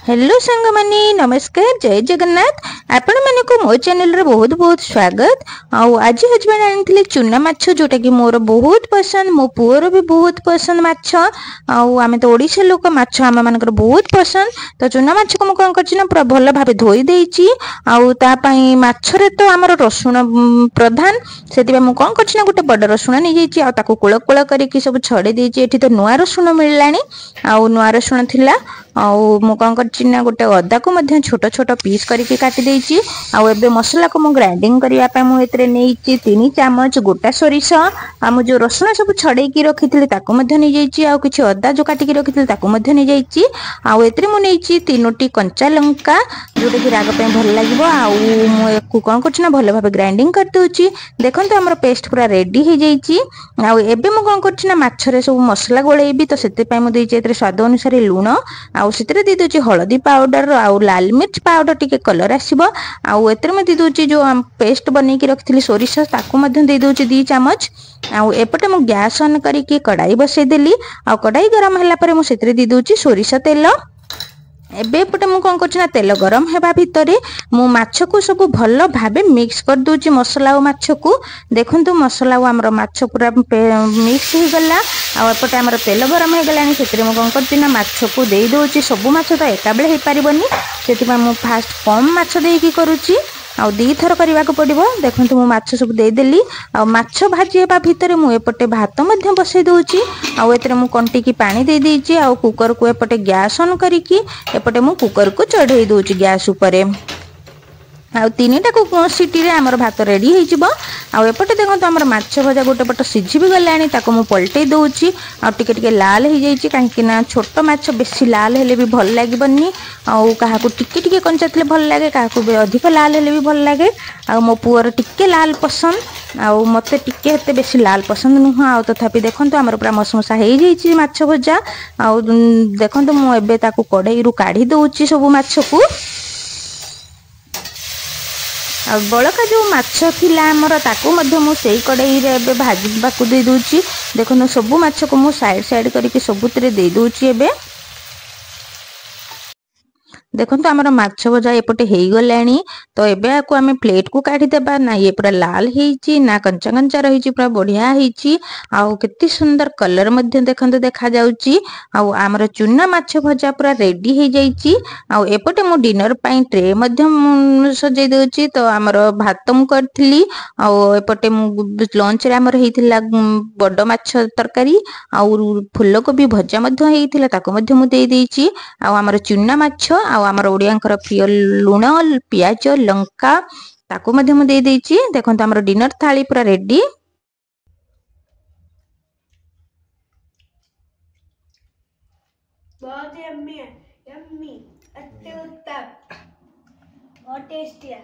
Hello सांग मानी नमस्कार जय जगन्नाथ आपण माने को मो चैनल रे बहुत बहुत स्वागत। आज हजबैंड आनी चूना माछ जोटा कि मोर बहुत पसंद मो पुअर भी बहुत पसंद माछ। आम तो ओडिशा लोक माछ आम मानकर बहुत पसंद। तो चूना माछ को कौन कर पूरा भल भाव धोई देइछि आउताई माछरे तो आमर रसुण प्रधान से मु कौन कर गोटे बड़ रसुण नहीं जाइए आको कूल कूल करके सब छड़े देइछि। एठी तो नुआ रसुण मिललानी आउ नुआ रसुण थिला मु कौन करना गोटे अदा को छोट छोट पीस करके काटी देइछि। आउ एबे मसला को मु ग्राइंडिंग करिया पे मु एतरे नेइछि 3 चामच गोटा सोरिष आम जो रसुण सब छड़े की रखिथिले ताको मध्ये नै जाइछि आउ किछि अदा जो काटी की रखिथिले ताको मध्ये नै जाइछि। आउ एतरे मु नेइछि 3टी कंचा लंका जोटा कि राग पे भल लागिवो। आउ मु एको कोन करछि भल भाबे ग्राइंडिंग कर दोछि। देखंतु हमर पेस्ट पूरा रेडी हो जाइछि। आउ एबे मु कोन करछि माछरे सब मसला गोळेबी तो सेते पय मु देइछि एतरे स्वाद अनुसार लूण आउ सेतरे दे दोछि हळदी पाउडर आउ लाल मिर्च पाउडर टिके कलर आसीबो। आउ एतरे म दे दोछि जो हम पेस्ट बनै की रखथिली सोरिष ताको मध्ये दे दोछि 2 चामच। आउ एपटे मु गैस ऑन करिके कढ़ाई बसै देली आउ कढ़ाई गरम हला परे मु सेतरे दे दोछि सोरिष तेल। एबे पटे मु कोन करछि तेल गरम हेबा भितरे मु माछ को सब भल भाबे मिक्स कर दोछि मसला और माछ को। देखंतु मसला और हमर माछ पूरा मिक्स हो गला आ एपटे हमर तेल गरम हो गलानी सेतरे मु कोन करछि माछ को दे दोछि। सब माछ तो एका बेले हे पारिबनी सेति मु फास्ट कम माछ देई की करूछि आउ 2 थर करबा को पड़िबो। देखंतु मु माछ सब दे देली आ माछ भाजी हेबा भितरे मु एपटे भात मध्ये बसै दोछि आउ एतरे मु कंटी की पानी दे देछि आउ कुकर को एपटे गैस ऑन करिकी एपटे मु कुकर को चढ़ाई दोछि गैस ऊपर आउ 3टा को सीटी रे हमर भात रेडी हो जिवो। आउ एपटे देखंतु हमर माछ भजा गोटे पट सिझी भी गलानी ताको मु पलटै दोछि आउ टिके टिके लाल हो जाइछि काहे ना छोट माछ बेसी लाल हेले भी भल लागिबनी आउ काहा को टिके टिके कंचा थले भल लागे काहा को अधिक लाल हेले भी भल लागे। आउ मो पुअर टिके लाल पसंद आउ मते टिके हेते बेसी लाल पसंद नुह। आउ तथापि देखंतु हमर पूरा मसमसा हो जाइछि माछ भजा। आउ देखंतु मु एबे ताको कढ़ाई रु काढी दोछि सब माछ को। बड़का जो माछ थिला हमर ताको मध्ये मु सेई कढ़ाई रे एबे भाजबाकू दे दोछि। देखनो सब माछ को मु साइड साइड करके सबुतरे दे दोछि। एबे देखंतु हमर माछ भजा एपटे हेई गलानी तो एबे आको आमे प्लेट को काढी देबा ना ये पूरा लाल हेइची ना कंचा कंचा रहिची पूरा बढ़िया हेइची आउ केते सुंदर कलर मध्ये देखंतु देखा जाउची। आउ हमर चूना माछ भजा पूरा रेडी हे जाइची। आउ एपटे मु डिनर पई ट्रे मध्ये सजै दोची। तो हमर भात मु करथिली आउ एपटे मु लंच रे हमर हेइथिला बड माछ तरकारी आउ फूलकोबी भजा मध्ये हेइथिला ताको मध्ये मु दे देइची। आउ हमर चूना माछ आउ हमर ओडियांकर प्रिय लूण प्याज लंका ताको मध्ये मु दे देइची। देखंतु हमर डिनर थाली पूरा रेडी। बहुत यम्मी है, यम्मी, अत्युत्तम, बहुत टेस्टी है।